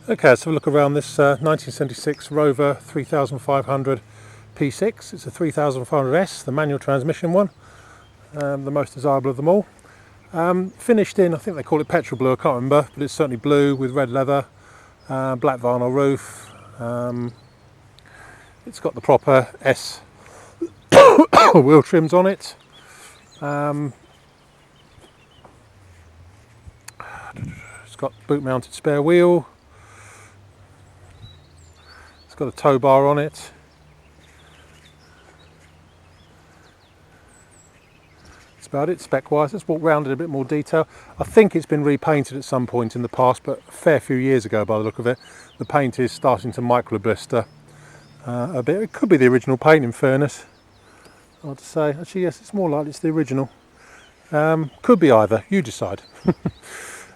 Okay, let's have a look around this 1976 Rover 3500 P6. It's a 3500S, the manual transmission one, the most desirable of them all. Finished in, I think they call it petrol blue, I can't remember, but it's certainly blue with red leather, black vinyl roof. It's got the proper S wheel trims on it. It's got boot mounted spare wheel. It's got a tow bar on it. That's about it spec wise. Let's walk around in a bit more detail. I think it's been repainted at some point in the past, but a fair few years ago by the look of it. The paint is starting to micro blister a bit. It could be the original paint, in fairness. Hard to say. Actually, yes, it's more likely it's the original. Could be either, you decide.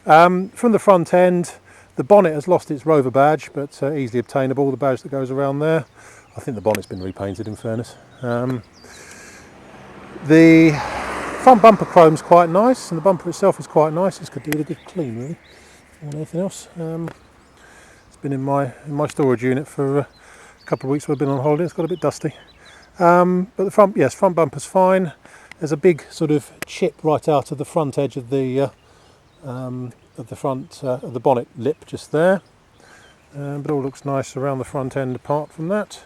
From the front end, the bonnet has lost its Rover badge, but easily obtainable, the badge that goes around there. I think the bonnet's been repainted, in fairness. The front bumper chrome's quite nice, and the bumper itself is quite nice. It's could do with a good clean, really, more than anything else. It's been in my storage unit for a couple of weeks. We've been on holiday. It's got a bit dusty, but the front, yes, front bumper's fine. There's a big sort of chip right out of the front edge of the front of the bonnet lip just there, but all looks nice around the front end. Apart from that,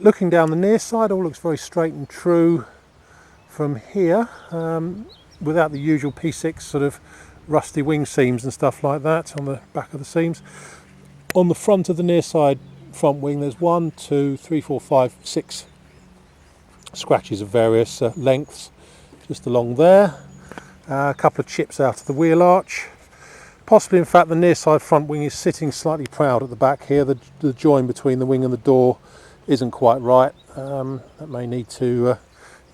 looking down the near side, all looks very straight and true from here, without the usual P6 sort of rusty wing seams and stuff like that on the back of the seams. On the front of the near side front wing, there's 1, 2, 3, 4, 5, 6 scratches of various lengths just along there. A couple of chips out of the wheel arch. Possibly, in fact, the near side front wing is sitting slightly proud at the back here. The join between the wing and the door isn't quite right. That may need to,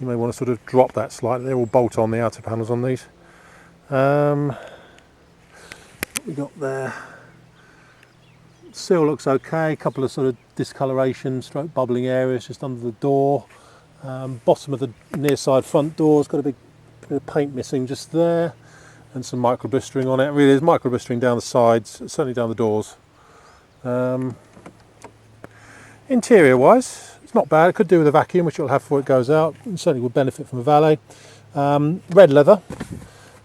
you may want to sort of drop that slightly. They're all bolt on, the outer panels on these. What we got there? Seal looks okay. A couple of sort of discoloration, stroke bubbling areas just under the door. Bottom of the near side front door's got a bit of paint missing just there, and some micro blistering on it. Really, there's micro blistering down the sides, certainly down the doors. Interior wise, it's not bad. It could do with a vacuum, which it'll have before it goes out, and certainly would benefit from a valet. Red leather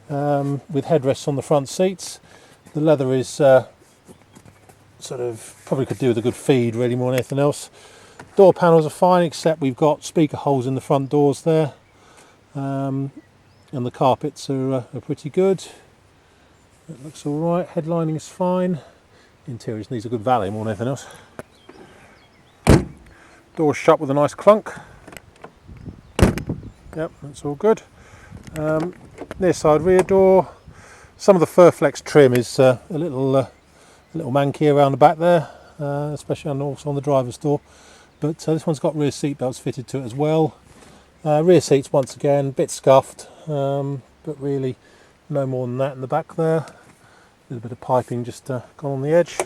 with headrests on the front seats. The leather is sort of, probably could do with a good feed, really, more than anything else. Door panels are fine, except we've got speaker holes in the front doors there, and the carpets are pretty good. It looks all right. Headlining is fine. Interior needs a good valet more than anything else. Door's shut with a nice clunk. Yep, that's all good. Near side rear door. Some of the Furflex trim is a little manky around the back there, especially also on the driver's door. But this one's got rear seat belts fitted to it as well. Rear seats, once again, a bit scuffed, but really no more than that in the back there. A little bit of piping just gone on the edge.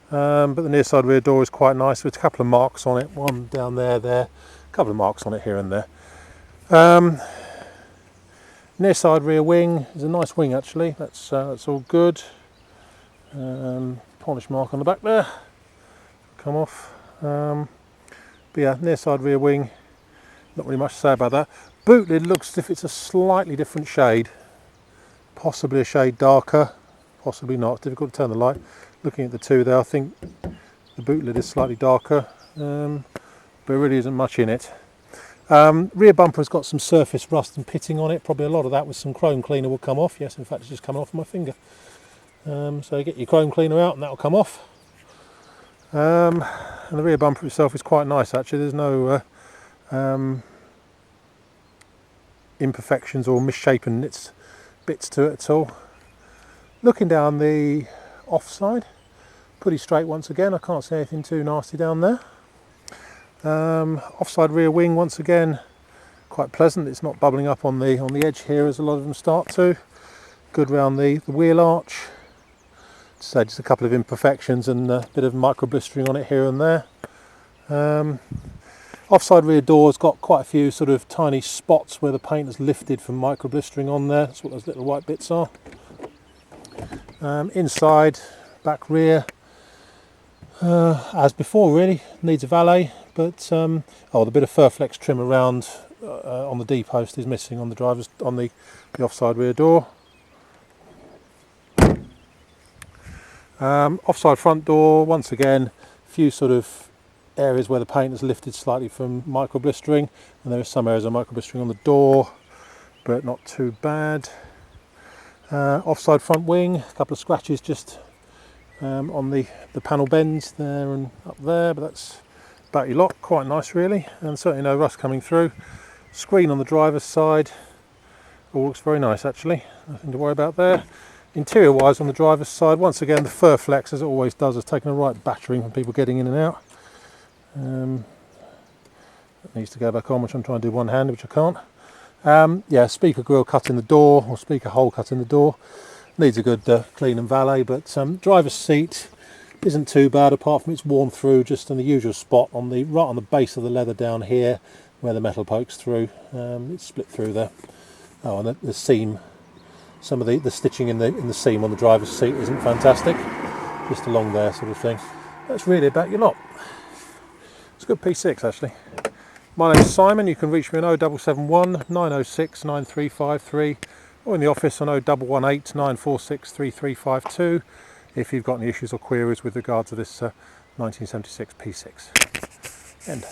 But the near side rear door is quite nice with a couple of marks on it, one down there, a couple of marks on it here and there. Near side rear wing is a nice wing, actually. That's all good. Polish mark on the back there. Come off. But yeah, near side rear wing, not really much to say about that. Boot lid looks as if it's a slightly different shade, possibly a shade darker, possibly not. It's difficult to turn the light. Looking at the two there, I think the boot lid is slightly darker, but there really isn't much in it. Rear bumper's got some surface rust and pitting on it. Probably a lot of that with some chrome cleaner will come off. Yes, in fact, it's just coming off my finger. So get your chrome cleaner out and that will come off. And the rear bumper itself is quite nice, actually. There's no imperfections or misshapen bits to it at all. Looking down the offside, pretty straight once again. I can't see anything too nasty down there. Offside rear wing, once again, quite pleasant. It's not bubbling up on the edge here as a lot of them start to. Good round the wheel arch. So just a couple of imperfections and a bit of micro blistering on it here and there. Offside rear door's got quite a few sort of tiny spots where the paint has lifted from micro blistering on there. That's what those little white bits are. Inside, back rear as before, really. Needs a valet, but the bit of Furflex trim around on the D post is missing on the offside rear door. Offside front door, once again, a few sort of areas where the paint has lifted slightly from micro blistering, and there are some areas of micro blistering on the door, but not too bad. Offside front wing, a couple of scratches just on the panel bends there and up there, but that's about your lot. Quite nice really, and certainly no rust coming through. Screen on the driver's side, all looks very nice actually, nothing to worry about there. Interior wise on the driver's side, once again the Furflex, as it always does, has taken a right battering from people getting in and out. That needs to go back on, which I'm trying to do one-handed, which I can't. Yeah, speaker grill cut in the door, or speaker hole cut in the door. Needs a good clean and valet, but driver's seat isn't too bad, apart from it's worn through just in the usual spot right on the base of the leather down here, where the metal pokes through. It's split through there. Oh, and the seam, some of the stitching in the seam on the driver's seat isn't fantastic, just along there sort of thing. That's really about your lot. It's a good P6 actually. My name's Simon. You can reach me on 0771 906 9353 or in the office on 0118 946 3352 if you've got any issues or queries with regard to this 1976 P6. End.